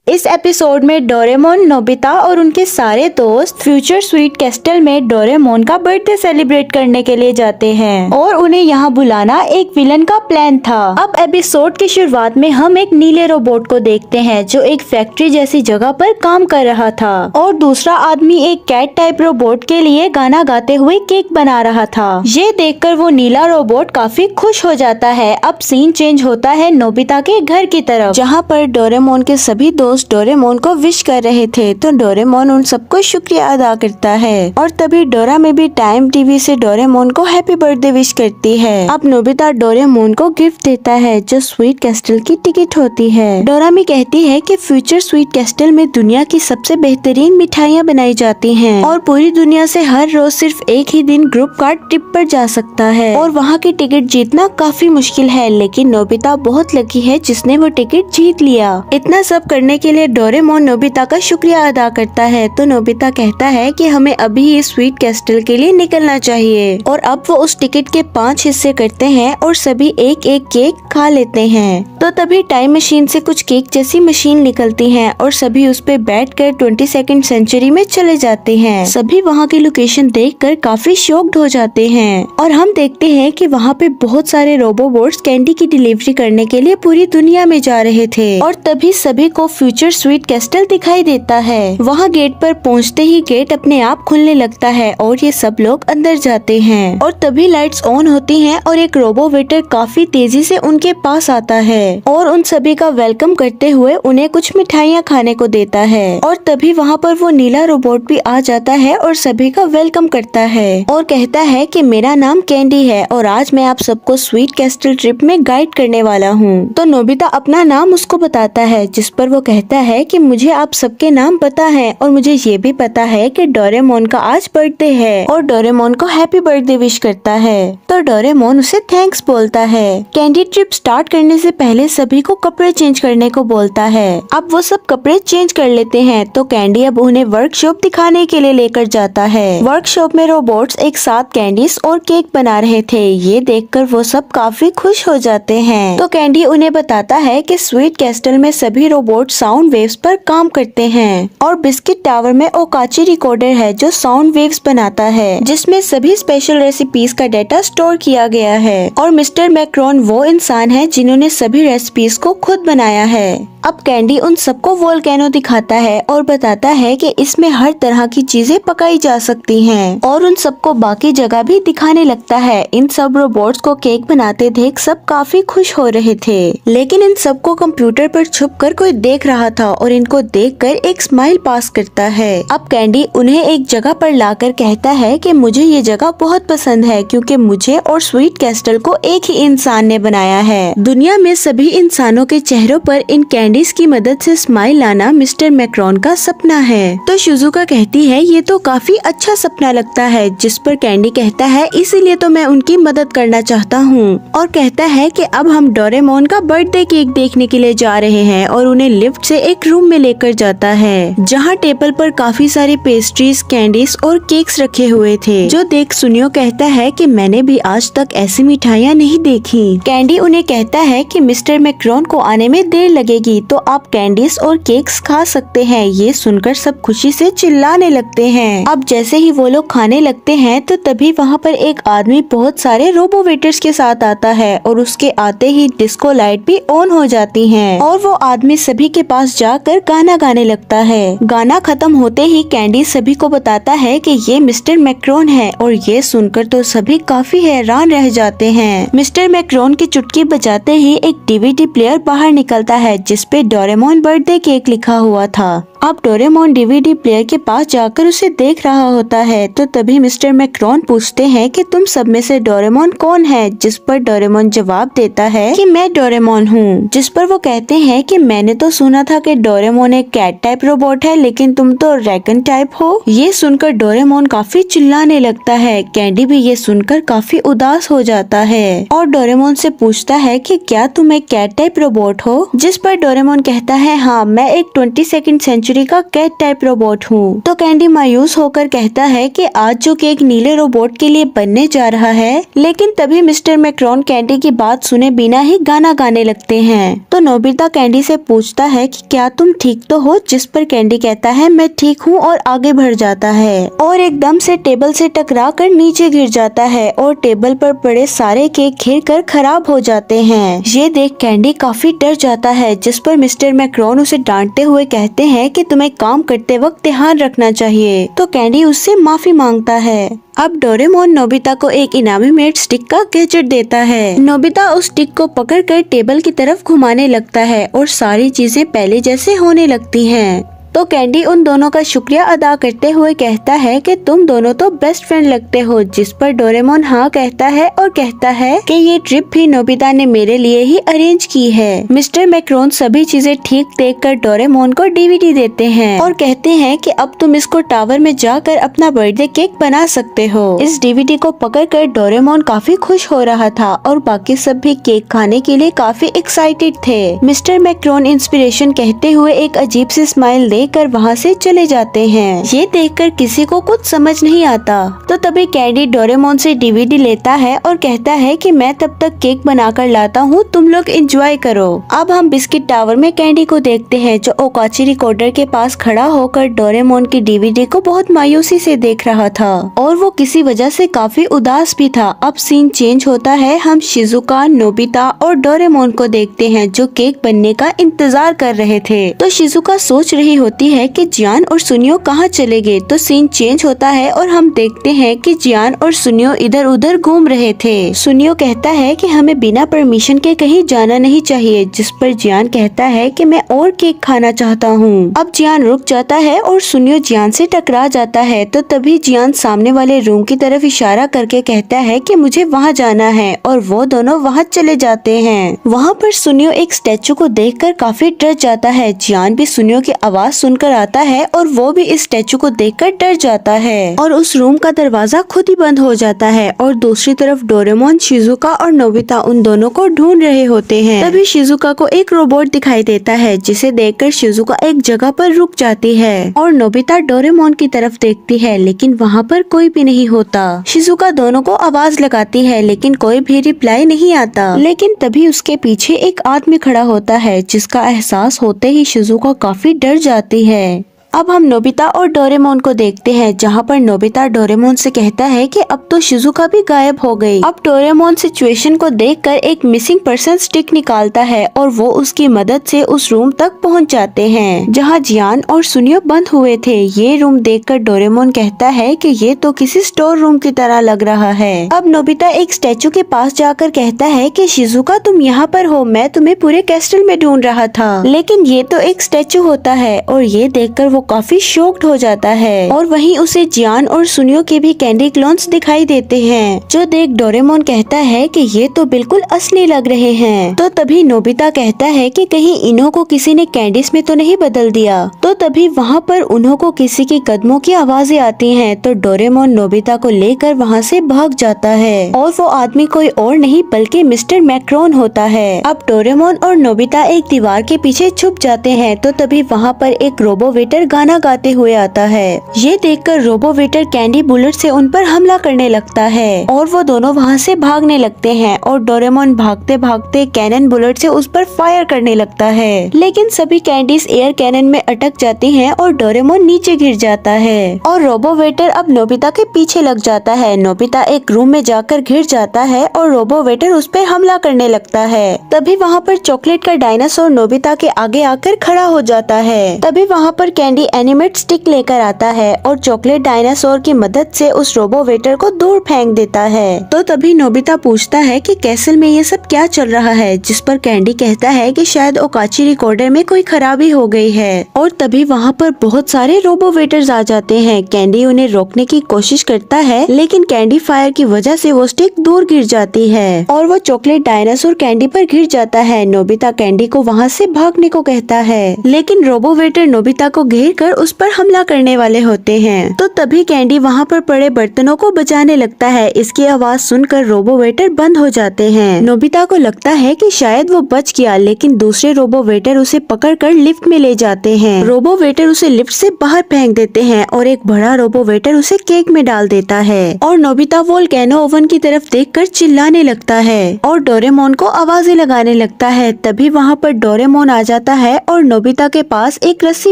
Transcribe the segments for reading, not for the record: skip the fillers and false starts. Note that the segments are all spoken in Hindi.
इस एपिसोड में डोरेमोन, नोबिता और उनके सारे दोस्त फ्यूचर स्वीट कैस्टल में डोरेमोन का बर्थडे सेलिब्रेट करने के लिए जाते हैं और उन्हें यहाँ बुलाना एक विलन का प्लान था। अब एपिसोड की शुरुआत में हम एक नीले रोबोट को देखते हैं जो एक फैक्ट्री जैसी जगह पर काम कर रहा था और दूसरा आदमी एक कैट टाइप रोबोट के लिए गाना गाते हुए केक बना रहा था। ये देखकर वो नीला रोबोट काफी खुश हो जाता है। अब सीन चेंज होता है नोबिता के घर की तरफ, जहाँ पर डोरेमोन के सभी दोस्त डोरेमोन को विश कर रहे थे। तो डोरेमोन उन सबको शुक्रिया अदा करता है और तभी डोरा में भी टाइम टीवी से डोरेमोन को हैप्पी बर्थडे विश करती है। अब नोबिता डोरेमोन को गिफ्ट देता है जो स्वीट कैस्टल की टिकट होती है। डोरा में कहती है कि फ्यूचर स्वीट कैस्टल में दुनिया की सबसे बेहतरीन मिठाइयाँ बनाई जाती हैं और पूरी दुनिया से हर रोज सिर्फ एक ही दिन ग्रुप का ट्रिप पर जा सकता है और वहाँ की टिकट जीतना काफी मुश्किल है, लेकिन नोबिता बहुत लकी है जिसने वो टिकट जीत लिया। इतना सब करने के लिए डोरेमोन नोबिता का शुक्रिया अदा करता है। तो नोबिता कहता है कि हमें अभी इस स्वीट कैस्टल के लिए निकलना चाहिए और अब वो उस टिकट के 5 हिस्से करते हैं और सभी एक एक केक खा लेते हैं। तो तभी टाइम मशीन से कुछ केक जैसी मशीन निकलती है और सभी उस पे बैठकर 22nd सेंचुरी में चले जाते हैं। सभी वहाँ की लोकेशन देखकर काफी शॉक्ड हो जाते हैं और हम देखते हैं कि वहाँ पे बहुत सारे रोबोट्स कैंडी की डिलीवरी करने के लिए पूरी दुनिया में जा रहे थे और तभी सभी को फ्यूचर स्वीट कैस्टल दिखाई देता है। वहाँ गेट पर पहुँचते ही गेट अपने आप खुलने लगता है और ये सब लोग अंदर जाते हैं और तभी लाइट्स ऑन होती हैं और एक रोबो वेटर काफी तेजी से उनके पास आता है और उन सभी का वेलकम करते हुए उन्हें कुछ मिठाइयाँ खाने को देता है और तभी वहाँ पर वो नीला रोबोट भी आ जाता है और सभी का वेलकम करता है और कहता है कि मेरा नाम कैंडी है और आज मैं आप सबको स्वीट कैस्टल ट्रिप में गाइड करने वाला हूँ। तो नोबिता अपना नाम उसको बताता है, जिस पर वो कहता है कि मुझे आप सबके नाम पता है और मुझे ये भी पता है कि डोरेमोन का आज बर्थडे है और डोरेमोन को हैप्पी बर्थडे विश करता है। तो डोरेमोन उसे थैंक्स बोलता है। कैंडी ट्रिप स्टार्ट करने से पहले सभी को कपड़े चेंज करने को बोलता है। अब वो सब कपड़े चेंज कर लेते हैं। तो कैंडी अब उन्हें वर्कशॉप दिखाने के लिए लेकर जाता है। वर्कशॉप में रोबोट्स एक साथ कैंडीज और केक बना रहे थे। ये देखकर वो सब काफी खुश हो जाते हैं। तो कैंडी उन्हें बताता है कि स्वीट कैस्टल में सभी रोबोट साउंड वेव्स पर काम करते हैं और बिस्किट टावर में ओकाची रिकॉर्डर है जो साउंड वेव्स बनाता है, जिसमें सभी स्पेशल रेसिपीज का डेटा स्टोर किया गया है और मिस्टर मैक्रोन वो इंसान है जिन्होंने सभी रेसिपीज को खुद बनाया है। अब कैंडी उन सबको वोल्केनो दिखाता है और बताता है कि इसमें हर तरह की चीजें पकाई जा सकती हैं और उन सबको बाकी जगह भी दिखाने लगता है। इन सब रोबोट्स को केक बनाते देख सब काफी खुश हो रहे थे, लेकिन इन सबको कंप्यूटर पर छुपकर कोई देख रहा था और इनको देखकर एक स्माइल पास करता है। अब कैंडी उन्हें एक जगह पर लाकर कहता है कि मुझे ये जगह बहुत पसंद है क्योंकि मुझे और स्वीट कैस्टल को एक ही इंसान ने बनाया है। दुनिया में सभी इंसानों के चेहरों पर इन कैंडीज की मदद से स्माइल लाना मिस्टर मैक्रोन का सपना है। तो शिजुका कहती है ये तो काफी अच्छा सपना लगता है, जिस पर कैंडी कहता है इसीलिए तो मैं उनकी मदद करना चाहता हूँ और कहता है कि अब हम डोरेमोन का बर्थडे केक देखने के लिए जा रहे हैं और उन्हें लिफ्ट से एक रूम में लेकर जाता है जहाँ टेबल पर काफी सारी पेस्ट्रीज, कैंडीज और केक्स रखे हुए थे, जो देख सुनियो कहता है कि मैंने भी आज तक ऐसी मिठाइयाँ नहीं देखी। कैंडी उन्हें कहता है कि मिस्टर मैक्रोन को आने में देर लगेगी तो आप कैंडीज और केक्स खा सकते हैं। ये सुनकर सब खुशी से चिल्लाने लगते हैं। अब जैसे ही वो लोग खाने लगते हैं तो तभी वहाँ पर एक आदमी बहुत सारे रोबो वेटर्स के साथ आता है और उसके आते ही डिस्को लाइट भी ऑन हो जाती हैं और वो आदमी सभी के पास जाकर गाना गाने लगता है। गाना खत्म होते ही कैंडी सभी को बताता है कि ये मिस्टर मैक्रोन है और ये सुनकर तो सभी काफी हैरान रह जाते हैं। मिस्टर मैक्रोन की चुटकी बजाते ही एक डीवीडी प्लेयर बाहर निकलता है जिस पे डोरेमोन बर्थडे केक लिखा हुआ था। अब डोरेमोन डीवीडी प्लेयर के पास जाकर उसे देख रहा होता है। तो तभी मिस्टर मैक्रोन पूछते हैं कि तुम सब में से डोरेमोन कौन है, जिस पर डोरेमोन जवाब देता है कि मैं डोरेमोन हूँ। जिस पर वो कहते हैं कि मैंने तो सुना था कि डोरेमोन एक कैट टाइप रोबोट है, लेकिन तुम तो ड्रैगन टाइप हो। ये सुनकर डोरेमोन काफी चिल्लाने लगता है। कैंडी भी ये सुनकर काफी उदास हो जाता है और डोरेमोन से पूछता है कि क्या तुम एक कैट टाइप रोबोट हो, जिस पर डोरेमोन कहता है हाँ, मैं एक 22nd सेंचुरी ओकाचुरी का कैट टाइप रोबोट हूँ। तो कैंडी मायूस होकर कहता है कि आज जो केक नीले रोबोट के लिए बनने जा रहा है। लेकिन तभी मिस्टर मैक्रोन कैंडी की बात सुने बिना ही गाना गाने लगते हैं। तो नोबिता कैंडी से पूछता है कि क्या तुम ठीक तो हो, जिस पर कैंडी कहता है मैं ठीक हूँ और आगे बढ़ जाता है और एकदम से टेबल से टकरा कर नीचे गिर जाता है और टेबल पर पड़े सारे केक घिर कर खराब हो जाते हैं। ये देख कैंडी काफी डर जाता है, जिस पर मिस्टर मैक्रोन उसे डांटते हुए कहते हैं कि तुम्हें काम करते वक्त ध्यान रखना चाहिए। तो कैंडी उससे माफी मांगता है। अब डोरेमोन नोबिता को एक इनामी मेड स्टिक का गैजेट देता है। नोबिता उस स्टिक को पकड़कर टेबल की तरफ घुमाने लगता है और सारी चीजें पहले जैसे होने लगती हैं। तो कैंडी उन दोनों का शुक्रिया अदा करते हुए कहता है कि तुम दोनों तो बेस्ट फ्रेंड लगते हो, जिस पर डोरेमोन हाँ कहता है और कहता है कि ये ट्रिप भी नोबिता ने मेरे लिए ही अरेंज की है। मिस्टर मैक्रोन सभी चीजें ठीक देखकर डोरेमोन को डीवीडी देते हैं और कहते हैं कि अब तुम इसको टावर में जाकर अपना बर्थडे केक बना सकते हो। इस डीवीडी को पकड़कर डोरेमोन काफी खुश हो रहा था और बाकी सब भी केक खाने के लिए काफी एक्साइटेड थे। मिस्टर मैक्रोन इंस्पिरेशन कहते हुए एक अजीब सी स्माइल कर वहाँ से चले जाते हैं। ये देखकर किसी को कुछ समझ नहीं आता। तो तभी कैंडी डोरेमोन से डीवीडी लेता है और कहता है कि मैं तब तक केक बनाकर लाता हूँ, तुम लोग एंजॉय करो। अब हम बिस्किट टावर में कैंडी को देखते हैं, जो ओकाची रिकॉर्डर के पास खड़ा होकर डोरेमोन की डीवीडी को बहुत मायूसी से देख रहा था और वो किसी वजह से काफी उदास भी था। अब सीन चेंज होता है, हम शिजुका, नोबिता और डोरेमोन को देखते हैं जो केक बनने का इंतजार कर रहे थे। तो शिजुका सोच रही होती है कि जियान और सुनियो कहाँ चले गए। तो सीन चेंज होता है और हम देखते हैं कि जियान और सुनियो इधर उधर घूम रहे थे। सुनियो कहता है कि हमें बिना परमिशन के कहीं जाना नहीं चाहिए, जिस पर जियान कहता है कि मैं और केक खाना चाहता हूँ। अब जियान रुक जाता है और सुनियो जियान से टकरा जाता है। तो तभी जियान सामने वाले रूम की तरफ इशारा करके कहता है कि मुझे वहाँ जाना है और वो दोनों वहाँ चले जाते हैं। वहाँ पर सुनियो एक स्टैचू को देखकर काफी डर जाता है। जियान भी सुनियो की आवाज सुनकर आता है और वो भी इस स्टैचू को देखकर डर जाता है और उस रूम का दरवाजा खुद ही बंद हो जाता है। और दूसरी तरफ डोरेमोन, शिजुका और नोबिता उन दोनों को ढूंढ रहे होते हैं। तभी शिजुका को एक रोबोट दिखाई देता है, जिसे देखकर शिजुका एक जगह पर रुक जाती है और नोबिता डोरेमोन की तरफ देखती है, लेकिन वहाँ पर कोई भी नहीं होता। शिजुका दोनों को आवाज लगाती है, लेकिन कोई भी रिप्लाई नहीं आता। लेकिन तभी उसके पीछे एक आदमी खड़ा होता है, जिसका एहसास होते ही शिजुका काफी डर जाती है। अब हम नोबिता और डोरेमोन को देखते हैं, जहाँ पर नोबिता डोरेमोन से कहता है कि अब तो शिजुका भी गायब हो गई। अब डोरेमोन सिचुएशन को देखकर एक मिसिंग पर्सन स्टिक निकालता है और वो उसकी मदद से उस रूम तक पहुँच जाते हैं, जहाँ जियान और सुनियो बंद हुए थे। ये रूम देखकर डोरेमोन कहता है कि ये तो किसी स्टोर रूम की तरह लग रहा है। अब नोबिता एक स्टैचू के पास जाकर कहता है कि शिजुका तुम यहाँ पर हो, मैं तुम्हें पूरे कैस्टल में ढूंढ रहा था, लेकिन ये तो एक स्टैचू होता है। और ये देखकर वो काफी शॉक्ड हो जाता है और वहीं उसे जियान और सुनियो के भी कैंडी क्लोन्स दिखाई देते हैं, जो देख डोरेमोन कहता है कि ये तो बिल्कुल असली लग रहे हैं। तो तभी नोबिता कहता है कि कहीं इन्हों को किसी ने कैंडिस में तो नहीं बदल दिया। तो तभी वहाँ पर उन्हों को किसी के कदमों की आवाजें आती हैं। तो डोरेमोन नोबिता को लेकर वहाँ से भाग जाता है और वो आदमी कोई और नहीं बल्कि मिस्टर मैक्रोन होता है। अब डोरेमोन और नोबिता एक दीवार के पीछे छुप जाते हैं। तो तभी वहाँ पर एक रोबो वेटर गाना गाते हुए आता है। ये देखकर रोबो वेटर कैंडी बुलेट से उन पर हमला करने लगता है और वो दोनों वहाँ से भागने लगते हैं और डोरेमोन भागते भागते कैनन बुलेट से उस पर फायर करने लगता है, लेकिन सभी कैंडीज एयर कैनन में अटक जाती हैं और डोरेमोन नीचे गिर जाता है और रोबो वेटर अब नोबिता के पीछे लग जाता है। नोबिता एक रूम में जाकर घिर जाता है और रोबो वेटर उस पर हमला करने लगता है। तभी वहाँ पर चॉकलेट का डायनासोर नोबिता के आगे आकर खड़ा हो जाता है। तभी वहाँ पर कैंडी एनिमेट स्टिक लेकर आता है और चॉकलेट डायनासोर की मदद से उस रोबो वेटर को दूर फेंक देता है। तो तभी नोबिता पूछता है कि कैसल में ये सब क्या चल रहा है, जिस पर कैंडी कहता है कि शायद ओकाची रिकॉर्डर में कोई खराबी हो गई है। और तभी वहाँ पर बहुत सारे रोबो वेटर्स आ जाते हैं। कैंडी उन्हें रोकने की कोशिश करता है, लेकिन कैंडी फायर की वजह से वो स्टिक दूर गिर जाती है और वो चॉकलेट डायनासोर कैंडी पर गिर जाता है। नोबिता कैंडी को वहाँ से भागने को कहता है, लेकिन रोबो वेटर नोबिता को घेर कर उस पर हमला करने वाले होते हैं। तो तभी कैंडी वहाँ पर पड़े बर्तनों को बजाने लगता है। इसकी आवाज सुनकर रोबो वेटर बंद हो जाते हैं। नोबिता को लगता है कि शायद वो बच गया, लेकिन दूसरे रोबो वेटर उसे पकड़कर लिफ्ट में ले जाते हैं। रोबो वेटर उसे लिफ्ट से बाहर फेंक देते हैं और एक बड़ा रोबो वेटर उसे केक में डाल देता है और नोबिता वोल्केनो ओवन की तरफ देखकर चिल्लाने लगता है और डोरेमोन को आवाजें लगाने लगता है। तभी वहाँ पर डोरेमोन आ जाता है और नोबिता के पास एक रस्सी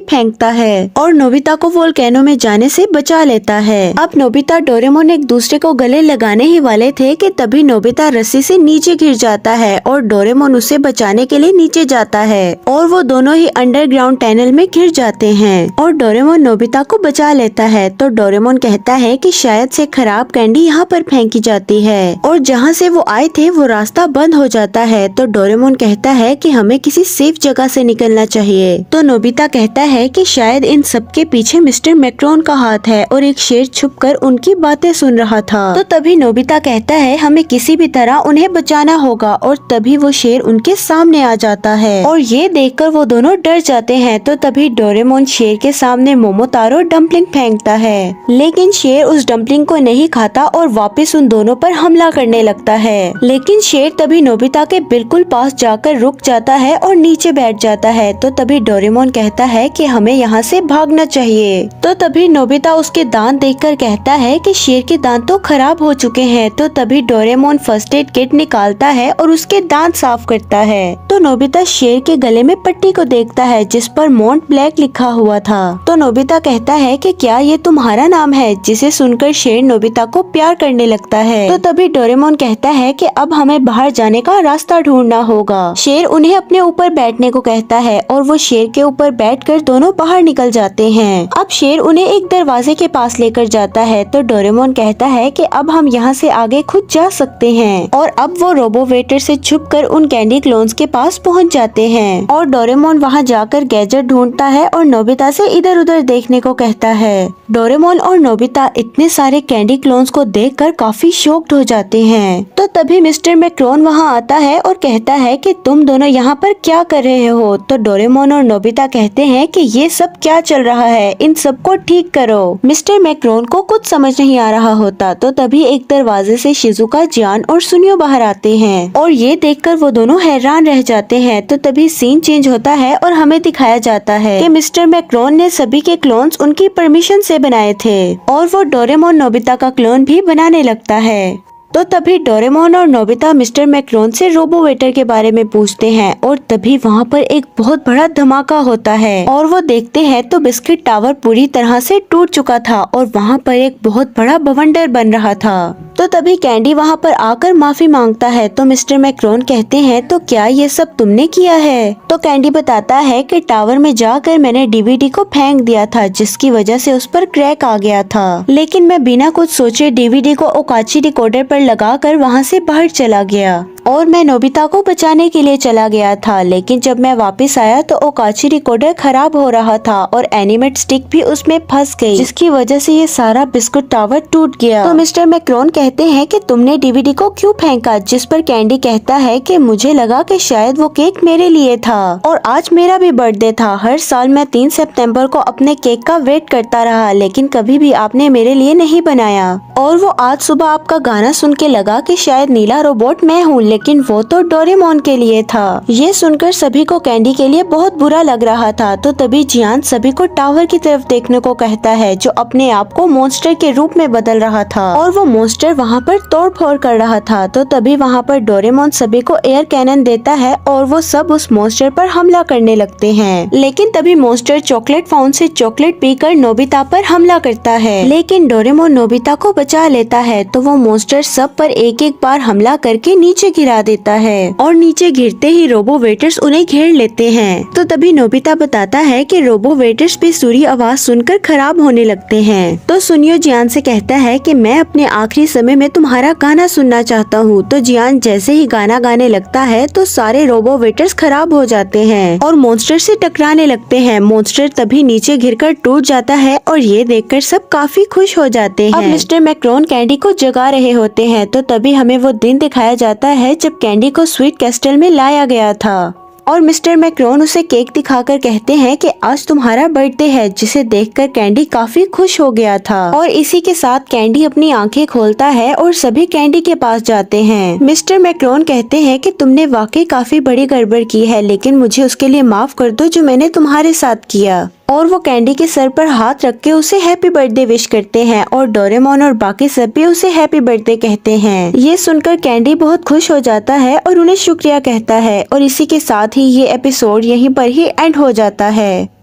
फेंकता है और नोबिता को वोल्केनो में जाने से बचा लेता है। अब नोबिता डोरेमोन एक दूसरे को गले लगाने ही वाले थे कि तभी नोबिता रस्सी से नीचे गिर जाता है और डोरेमोन उसे बचाने के लिए नीचे जाता है और वो दोनों ही अंडरग्राउंड टनल में गिर जाते हैं और डोरेमोन नोबिता को बचा लेता है। तो डोरेमोन कहता है कि शायद से खराब कैंडी यहाँ पर फेंकी जाती है और जहाँ से वो आए थे वो रास्ता बंद हो जाता है। तो डोरेमोन कहता है कि हमें किसी सेफ जगह से निकलना चाहिए। तो नोबिता कहता है कि शायद इन सब के पीछे मिस्टर मैक्रोन का हाथ है और एक शेर छुपकर उनकी बातें सुन रहा था। तो तभी नोबिता कहता है हमें किसी भी तरह उन्हें बचाना होगा और तभी वो शेर उनके सामने आ जाता है और ये देखकर वो दोनों डर जाते हैं। तो तभी डोरेमोन शेर के सामने मोमोतारो डम्पलिंग फेंकता है, लेकिन शेर उस डम्पलिंग को नहीं खाता और वापस उन दोनों पर हमला करने लगता है। लेकिन शेर तभी नोबिता के बिल्कुल पास जाकर रुक जाता है और नीचे बैठ जाता है। तो तभी डोरेमोन कहता है कि हमें यहाँ से भागना चाहिए। तो तभी नोबिता उसके दांत देखकर कहता है कि शेर के दांत तो खराब हो चुके हैं। तो तभी डोरेमोन फर्स्ट एड किट निकालता है और उसके दांत साफ करता है। तो नोबिता शेर के गले में पट्टी को देखता है जिस पर मोंट ब्लैक लिखा हुआ था। तो नोबिता कहता है कि क्या ये तुम्हारा नाम है, जिसे सुनकर शेर नोबिता को प्यार करने लगता है। तो तभी डोरेमोन कहता है कि अब हमें बाहर जाने का रास्ता ढूंढना होगा। शेर उन्हें अपने ऊपर बैठने को कहता है और वो शेर के ऊपर बैठकर दोनों बाहर निकल जाते हैं। अब शेर उन्हें एक दरवाजे के पास लेकर जाता है। तो डोरेमोन कहता है कि अब हम यहाँ से आगे खुद जा सकते हैं और अब वो रोबो वेटर से छुपकर उन कैंडी क्लोन्स के पास पहुँच जाते हैं और डोरेमोन वहाँ जाकर गैजेट ढूंढता है और नोबिता से इधर उधर देखने को कहता है। डोरेमोन और नोबिता इतने सारे कैंडी क्लोन्स को देखकर काफी शॉक्ड हो जाते हैं। तो तभी मिस्टर मैक्रोन वहाँ आता है और कहता है कि तुम दोनों यहाँ पर क्या कर रहे हो। तो डोरेमोन और नोबिता कहते हैं कि ये सब क्या चल रहा है, इन सबको ठीक करो। मिस्टर मैक्रोन को कुछ समझ नहीं आ रहा होता। तो तभी एक दरवाजे से शिजुका, जियान और सुनियो बाहर आते हैं और ये देखकर वो दोनों हैरान रह जाते हैं। तो तभी सीन चेंज होता है और हमें दिखाया जाता है कि मिस्टर मैक्रोन ने सभी के क्लोन्स उनकी परमिशन से बनाए थे और वो डोरेमोन नोबिता का क्लोन भी बनाने लगता है। तो तभी डोरेमोन और नोबिता मिस्टर मैक्रोन से रोबो वेटर के बारे में पूछते हैं और तभी वहाँ पर एक बहुत बड़ा धमाका होता है और वो देखते हैं तो बिस्किट टावर पूरी तरह से टूट चुका था और वहाँ पर एक बहुत बड़ा बवंडर बन रहा था। तो तभी कैंडी वहाँ पर आकर माफी मांगता है। तो मिस्टर मैक्रोन कहते हैं तो क्या ये सब तुमने किया है। तो कैंडी बताता है कि टावर में जाकर मैंने डीवीडी को फेंक दिया था जिसकी वजह से उस पर क्रैक आ गया था, लेकिन मैं बिना कुछ सोचे डीवीडी को ओकाची डिकोडर पर लगाकर वहाँ से बाहर चला गया और मैं नोबिता को बचाने के लिए चला गया था। लेकिन जब मैं वापस आया तो ओकाची डिकोडर खराब हो रहा था और एनिमेट स्टिक भी उसमें फंस गई, जिसकी वजह से ये सारा बिस्कुट टावर टूट गया। तो मिस्टर मैक्रोन कहते हैं कि तुमने डीवीडी को क्यों फेंका, जिस पर कैंडी कहता है कि मुझे लगा कि शायद वो केक मेरे लिए था और आज मेरा भी बर्थडे था। हर साल मैं 3 सितंबर को अपने केक का वेट करता रहा, लेकिन कभी भी आपने मेरे लिए नहीं बनाया और वो आज सुबह आपका गाना सुन के लगा कि शायद नीला रोबोट मैं हूँ, लेकिन वो तो डोरेमोन के लिए था। ये सुनकर सभी को कैंडी के लिए बहुत बुरा लग रहा था। तो तभी जियान सभी को टावर की तरफ देखने को कहता है जो अपने आप को मॉन्स्टर के रूप में बदल रहा था और वो मॉन्स्टर वहाँ पर तोड़फोड़ कर रहा था। तो तभी वहाँ पर डोरेमोन सभी को एयर कैनन देता है और वो सब उस मॉन्स्टर पर हमला करने लगते हैं। लेकिन तभी मॉन्स्टर चॉकलेट फाउंटेन से चॉकलेट पीकर नोबिता पर हमला करता है, लेकिन डोरेमोन नोबिता को बचा लेता है। तो वो मॉन्स्टर सब पर एक एक बार हमला करके नीचे गिरा देता है और नीचे गिरते ही रोबो वेटर्स उन्हें घेर लेते हैं। तो तभी नोबिता बताता है कि रोबो वेटर्स भी सूरी आवाज सुनकर खराब होने लगते हैं। तो सुनियो जियान से कहता है कि मैं अपने आखिरी समय में तुम्हारा गाना सुनना चाहता हूँ। तो जियान जैसे ही गाना गाने लगता है तो सारे रोबो वेटर्स खराब हो जाते हैं और मॉन्स्टर से टकराने लगते हैं। मॉन्स्टर तभी नीचे गिरकर टूट जाता है और ये देखकर सब काफी खुश हो जाते हैं। अब मिस्टर मैक्रोन कैंडी को जगा रहे होते हैं। तो तभी हमें वो दिन दिखाया जाता है जब कैंडी को स्वीट कैस्टल में लाया गया था। और मिस्टर मैक्रोन उसे केक दिखाकर कहते हैं कि आज तुम्हारा बर्थडे है, जिसे देखकर कैंडी काफी खुश हो गया था। और इसी के साथ कैंडी अपनी आंखें खोलता है और सभी कैंडी के पास जाते हैं। मिस्टर मैक्रोन कहते हैं कि तुमने वाकई काफी बड़ी गड़बड़ की है, लेकिन मुझे उसके लिए माफ कर दो जो मैंने तुम्हारे साथ किया। और वो कैंडी के सर पर हाथ रख के उसे हैप्पी बर्थडे विश करते हैं और डोरेमोन और बाकी सब भी उसे हैप्पी बर्थडे कहते हैं। ये सुनकर कैंडी बहुत खुश हो जाता है और उन्हें शुक्रिया कहता है और इसी के साथ ही ये एपिसोड यहीं पर ही एंड हो जाता है।